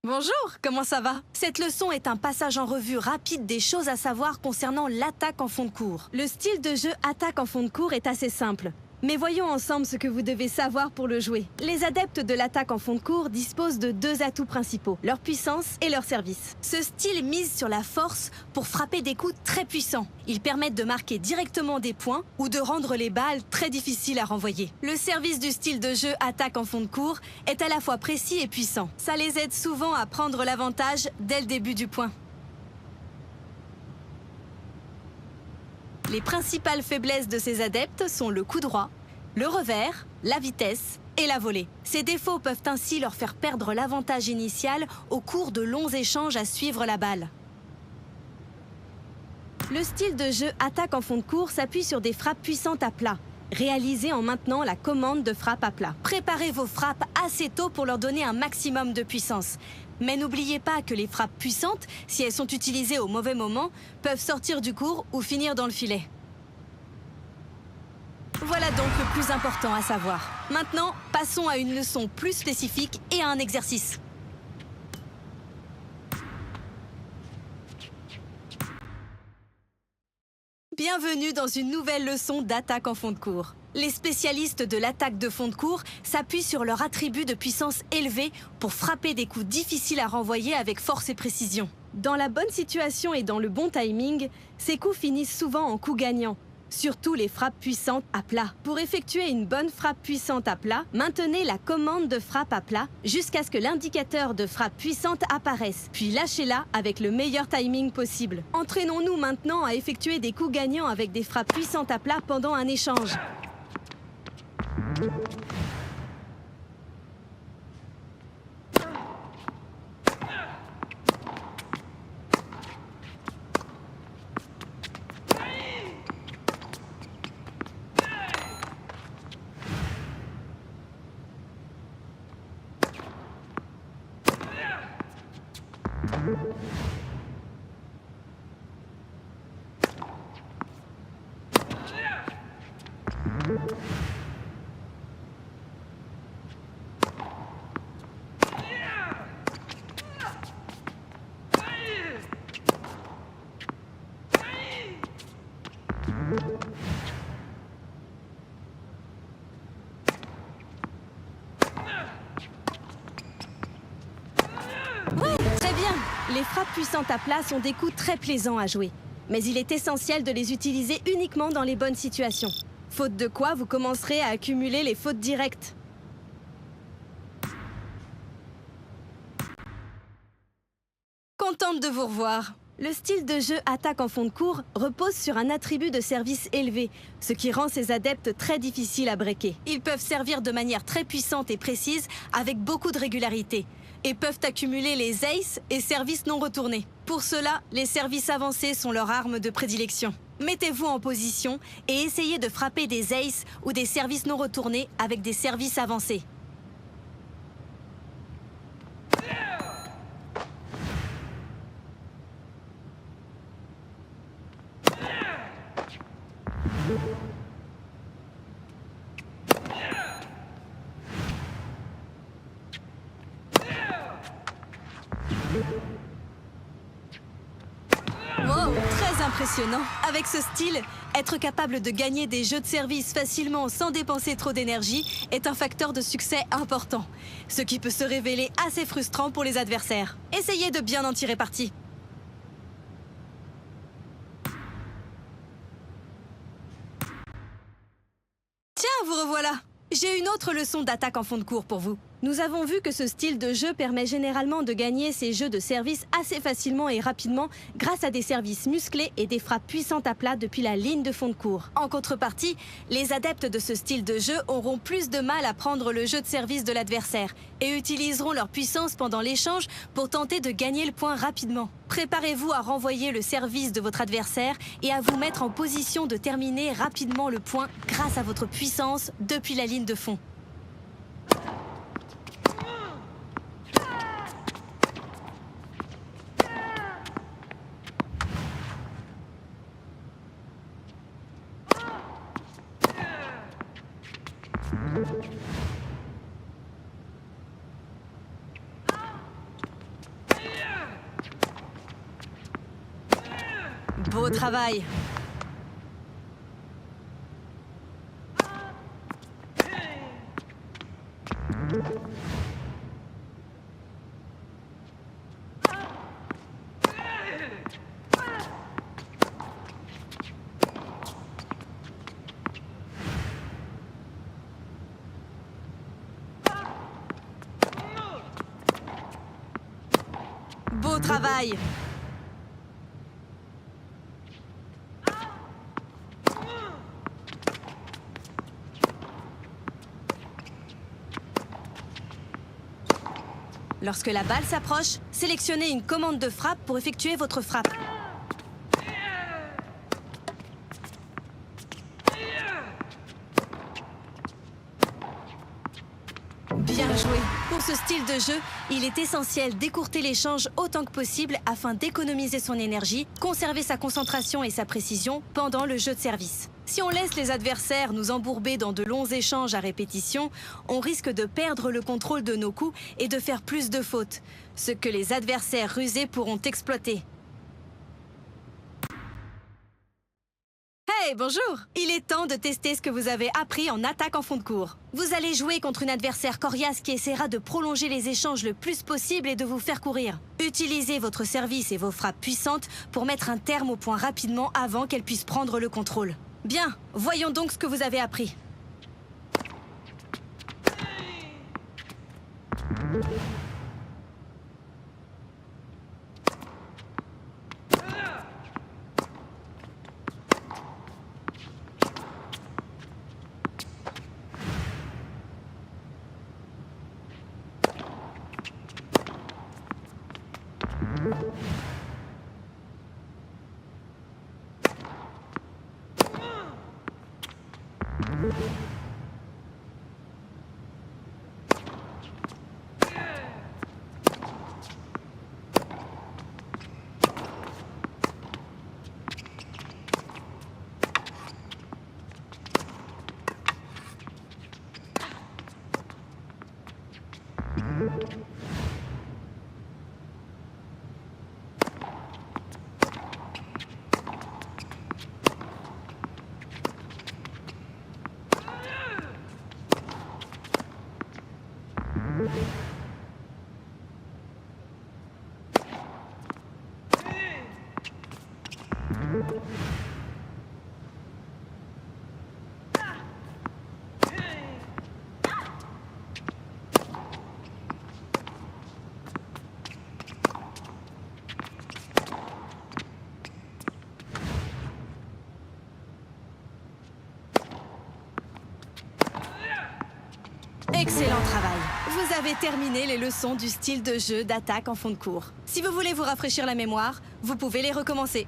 Bonjour, comment ça va? Cette leçon est un passage en revue rapide des choses à savoir concernant l'attaque en fond de cours. Le style de jeu attaque en fond de cours est assez simple. Mais voyons ensemble ce que vous devez savoir pour le jouer. Les adeptes de l'attaque en fond de cours disposent de deux atouts principaux, leur puissance et leur service. Ce style mise sur la force pour frapper des coups très puissants. Ils permettent de marquer directement des points ou de rendre les balles très difficiles à renvoyer. Le service du style de jeu attaque en fond de cours est à la fois précis et puissant. Ça les aide souvent à prendre l'avantage dès le début du point. Les principales faiblesses de ces adeptes sont le coup droit, le revers, la vitesse et la volée. Ces défauts peuvent ainsi leur faire perdre l'avantage initial au cours de longs échanges à suivre la balle. Le style de jeu attaque en fond de cours s'appuie sur des frappes puissantes à plat, réalisées en maintenant la commande de frappe à plat. Préparez vos frappes assez tôt pour leur donner un maximum de puissance. Mais n'oubliez pas que les frappes puissantes, si elles sont utilisées au mauvais moment, peuvent sortir du cours ou finir dans le filet. Voilà donc le plus important à savoir. Maintenant, passons à une leçon plus spécifique et à un exercice. Bienvenue dans une nouvelle leçon d'attaque en fond de cours. Les spécialistes de l'attaque de fond de cours s'appuient sur leur attribut de puissance élevée pour frapper des coups difficiles à renvoyer avec force et précision. Dans la bonne situation et dans le bon timing, ces coups finissent souvent en coups gagnants, surtout les frappes puissantes à plat. Pour effectuer une bonne frappe puissante à plat, maintenez la commande de frappe à plat jusqu'à ce que l'indicateur de frappe puissante apparaisse, puis lâchez-la avec le meilleur timing possible. Entraînons-nous maintenant à effectuer des coups gagnants avec des frappes puissantes à plat pendant un échange. Ouais, très bien. Les frappes puissantes à plat sont des coups très plaisants à jouer. Mais il est essentiel de les utiliser uniquement dans les bonnes situations. Faute de quoi, vous commencerez à accumuler les fautes directes. Contente de vous revoir. Le style de jeu attaque en fond de cours repose sur un attribut de service élevé, ce qui rend ces adeptes très difficiles à breaker. Ils peuvent servir de manière très puissante et précise, avec beaucoup de régularité, et peuvent accumuler les aces et services non retournés. Pour cela, les services avancés sont leur arme de prédilection. Mettez-vous en position et essayez de frapper des aces ou des services non retournés avec des services avancés. Wow, très impressionnant. Avec ce style, être capable de gagner des jeux de service facilement sans dépenser trop d'énergie est un facteur de succès important, ce qui peut se révéler assez frustrant pour les adversaires. Essayez de bien en tirer parti. Tiens, vous revoilà. J'ai une autre leçon d'attaque en fond de cours pour vous. Nous avons vu que ce style de jeu permet généralement de gagner ces jeux de service assez facilement et rapidement grâce à des services musclés et des frappes puissantes à plat depuis la ligne de fond de cours. En contrepartie, les adeptes de ce style de jeu auront plus de mal à prendre le jeu de service de l'adversaire et utiliseront leur puissance pendant l'échange pour tenter de gagner le point rapidement. Préparez-vous à renvoyer le service de votre adversaire et à vous mettre en position de terminer rapidement le point grâce à votre puissance depuis la ligne de fond. Beau travail. Beau travail. Lorsque la balle s'approche, sélectionnez une commande de frappe pour effectuer votre frappe. Bien joué! Pour ce style de jeu, il est essentiel d'écourter l'échange autant que possible afin d'économiser son énergie, conserver sa concentration et sa précision pendant le jeu de service. Si on laisse les adversaires nous embourber dans de longs échanges à répétition, on risque de perdre le contrôle de nos coups et de faire plus de fautes, ce que les adversaires rusés pourront exploiter. Hey, bonjour! Il est temps de tester ce que vous avez appris en attaque en fond de cours. Vous allez jouer contre une adversaire coriace qui essaiera de prolonger les échanges le plus possible et de vous faire courir. Utilisez votre service et vos frappes puissantes pour mettre un terme au point rapidement avant qu'elle puisse prendre le contrôle. Bien, voyons donc ce que vous avez appris. Excellent travail! Vous avez terminé les leçons du style de jeu d'attaque en fond de cours. Si vous voulez vous rafraîchir la mémoire, vous pouvez les recommencer.